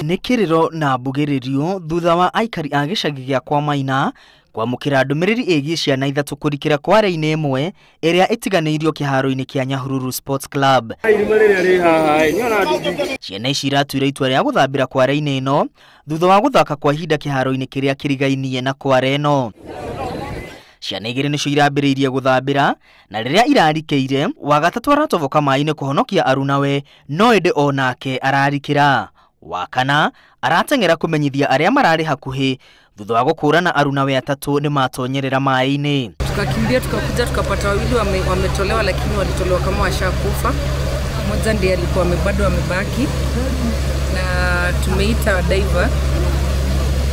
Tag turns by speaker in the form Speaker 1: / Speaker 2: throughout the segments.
Speaker 1: Nikiriro na mbugiririo thutha wa aikari a gicagi gĩa Kwa-Maina kwamũkĩra ndũmĩrĩri ĩgiĩ ciana ithatu kurikira kware-ini imwe ĩrĩa ĩtiganĩirio kĩharo-inĩ kĩa Nyahururu Sports Club. Ciana ici iratuire itua rĩa gũthambĩra kware-ini ĩno thutha wa gũthaka kwa ihinda kĩharo-inĩ kĩrĩa kĩrigainie na kware ĩno. Ciana igĩrĩ nĩcio irambĩrĩirie gũthambĩra na rĩrĩa irarikĩire wa gatatu aratoboka maĩ-inĩ kũhonokia arunawe no ĩndĩ o nake ararikĩra. Wa kana arateng'era kumenyithia arĩa mararĩ hakuhĩ thutha wa gũkũrana arunawe atatu nĩ matonyerera maĩ-inĩ.
Speaker 2: Tukakimbia tukakuja tukapata wawili wametolewa, lakini walitolewa kama washakufa. Mmoja ndiye alikuwa bado amebaki na tumeita diver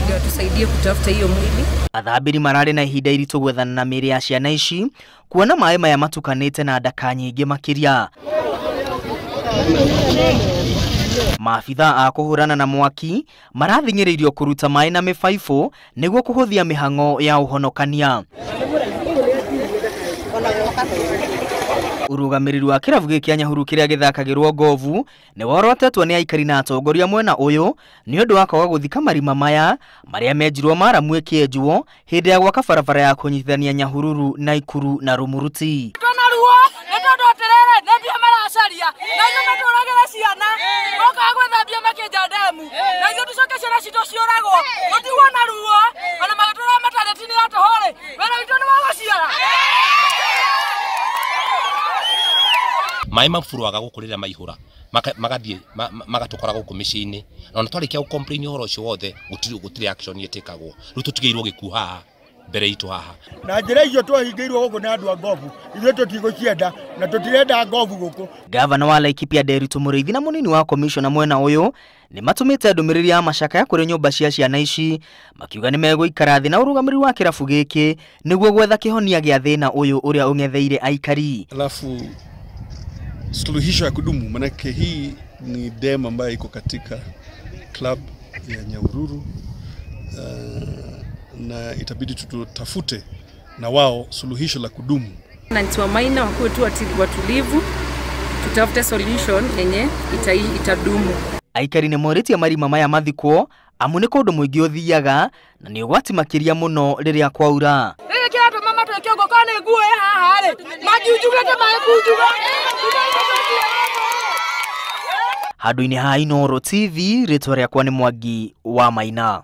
Speaker 2: ndio atusaidie kutafuta hiyo mwili.
Speaker 1: Athambĩri mararĩ na ihinda iritũ gwethana na mĩĩrĩ ya ciana ici kuona maĩ maya matukanĩte na ndaka nyingĩ makĩria. Maabitha a kũhũrana na mwaki marathing'ĩrĩirio kũruta maĩ na mĩbaibũ nĩguo kũhũthia mĩhang'o ya ũhonokania. Ũrũgamĩrĩri wa kĩrabu gĩkĩ kĩa Nyahururu kĩrĩa gĩthakagĩrwo ngovu nĩ worotetwo nĩ aikari na atongoria mwena ũyũ nĩ ũndũ wa kwaga gũthika marima maya marĩa menjirwo maramu ĩkĩenjwo hĩndĩ ya gwaka barabara ya kũnyitithania Nyahururu na Ikuru na Rumuruti.
Speaker 3: Maĩ mafuruaga gũkũrĩra maihũra magathiĩ magatũkora gũkũ mĩciĩ-inĩ na ona twarĩkia gũcomplain ũhoro ũcio wothe gũtirĩ action ĩtĩkagwo. Rĩu tũtigĩirwo gĩkuũ haha mbere itũ haha
Speaker 4: na njĩra icio twahingĩirwo gũkũ nĩ andũ a ngovu, ithuĩ tũtigũcienda na tũtirenda ngovu gũkũ.
Speaker 1: Gavana wa Laikipia Nderitu Mũrĩithi na mũnini wa commissioner mwena ũyũ nĩ matũmĩte ndũmĩrĩri ya macakaya kũrĩ nyũmba cia ciana ici makiuga nĩ megũikara thĩ na ũrũgamĩrĩri wa kĩrabu gĩkĩ nĩguo gwetha kĩhonia gĩa thĩna ũyũ ũrĩa ũng'etheire aikari.
Speaker 5: Alafu suluhisho ya kudumu, manake hii ni dam ambayo iko katika club ya Nyahururu na itabidi tutafute na wao suluhisho la kudumu.
Speaker 2: Na Kwa-Maina wakuwe tu watulivu, tutafute solution yenye itadumu.
Speaker 1: Aikari nĩ morĩtie marima maya mathikwo amu nĩ kũndũ mũingĩ ũthiaga na nĩ ũgwati makĩria mũno rĩrĩa kwaura. Handũ-inĩ ha Inooro TV, rĩtwa rĩakwa nĩ Mwangi wa Maina.